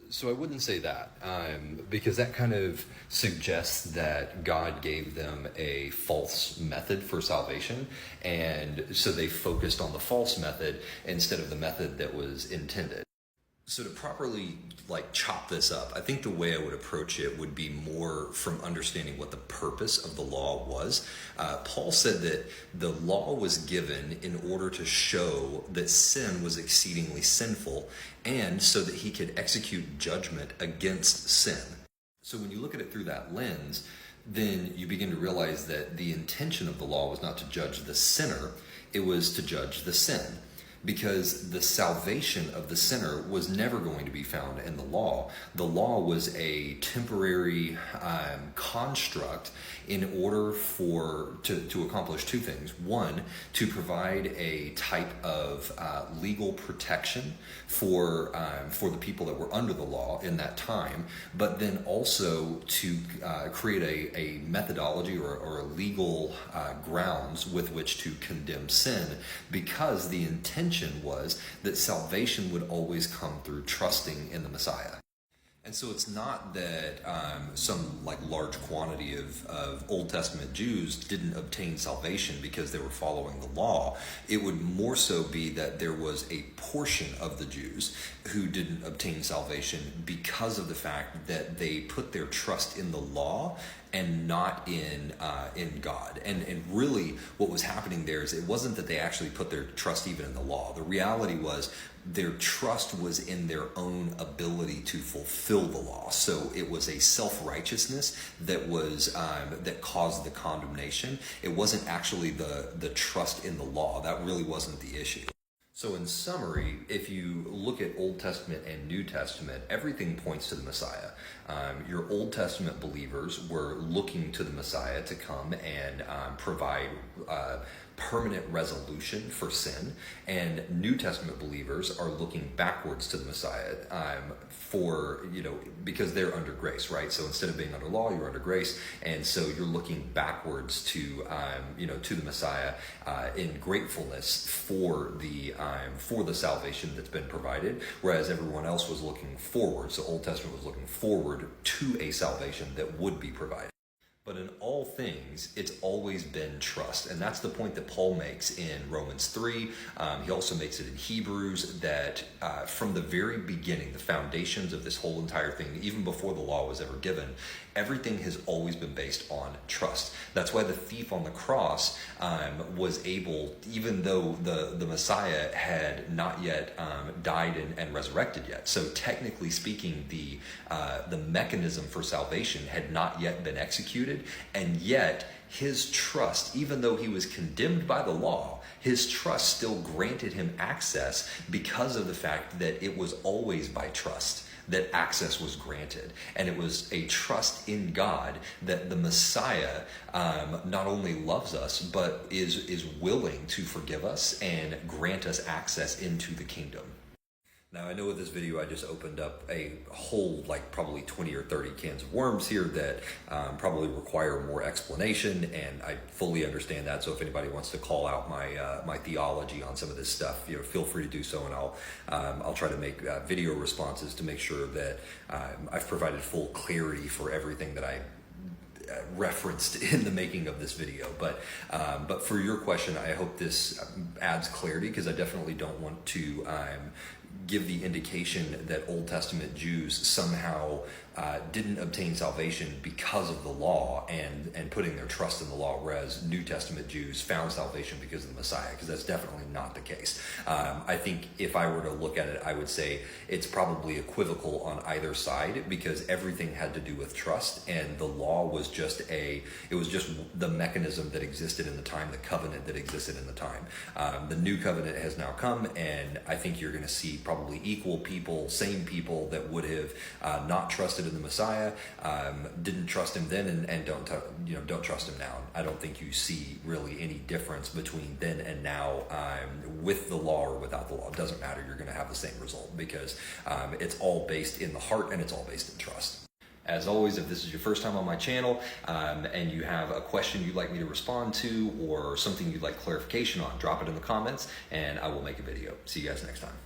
So I wouldn't say that, because that kind of suggests that God gave them a false method for salvation, and so they focused on the false method instead of the method that was intended. So to properly chop this up, I think the way I would approach it would be more from understanding what the purpose of the law was. Paul said that the law was given in order to show that sin was exceedingly sinful, and so that he could execute judgment against sin. So when you look at it through that lens, then you begin to realize that the intention of the law was not to judge the sinner, it was to judge the sin. Because the salvation of the sinner was never going to be found in the law. The law was a temporary construct in order to accomplish two things. One, to provide a type of legal protection for the people that were under the law in that time, but then also to create a methodology or a legal grounds with which to condemn sin, because the intention was that salvation would always come through trusting in the Messiah. And so it's not that some large quantity of Old Testament Jews didn't obtain salvation because they were following the law. It would more so be that there was a portion of the Jews who didn't obtain salvation because of the fact that they put their trust in the law and not in God. And really what was happening there is it wasn't that they actually put their trust even in the law. The reality was their trust was in their own ability to fulfill the law. So it was a self-righteousness that was that caused the condemnation. It wasn't actually the trust in the law. That really wasn't the issue. So in summary, if you look at Old Testament and New Testament, everything points to the Messiah. Your Old Testament believers were looking to the Messiah to come and provide permanent resolution for sin, and New Testament believers are looking backwards to the Messiah because they're under grace, right? So instead of being under law, you're under grace, and so you're looking backwards to the Messiah in gratefulness for the salvation that's been provided, whereas everyone else was looking forward. So Old Testament was looking forward to a salvation that would be provided. But in all things, it's always been trust. And that's the point that Paul makes in Romans 3. He also makes it in Hebrews, that from the very beginning, the foundations of this whole entire thing, even before the law was ever given, everything has always been based on trust. That's why the thief on the cross was able, even though the Messiah had not yet died and resurrected yet. So technically speaking, the mechanism for salvation had not yet been executed, and yet his trust, even though he was condemned by the law, his trust still granted him access because of the fact that it was always by trust that access was granted. And it was a trust in God that the Messiah not only loves us, but is willing to forgive us and grant us access into the kingdom. Now, I know with this video, I just opened up a whole, probably 20 or 30 cans of worms here that probably require more explanation, and I fully understand that. So if anybody wants to call out my theology on some of this stuff, feel free to do so, and I'll try to make video responses to make sure that I've provided full clarity for everything that I referenced in the making of this video. But for your question, I hope this adds clarity, because I definitely don't want to give the indication that Old Testament Jews somehow didn't obtain salvation because of the law and putting their trust in the law, whereas New Testament Jews found salvation because of the Messiah, because that's definitely not the case. I think if I were to look at it, I would say it's probably equivocal on either side, because everything had to do with trust, and the law was just the mechanism that existed in the time, the covenant that existed in the time. The new covenant has now come, and I think you're going to see probably equal people, same people that would have not trusted in the Messiah, didn't trust him then, and don't trust him now. I don't think you see really any difference between then and now, with the law or without the law. It doesn't matter. You're going to have the same result, because it's all based in the heart, and it's all based in trust. As always, if this is your first time on my channel and you have a question you'd like me to respond to, or something you'd like clarification on, drop it in the comments and I will make a video. See you guys next time.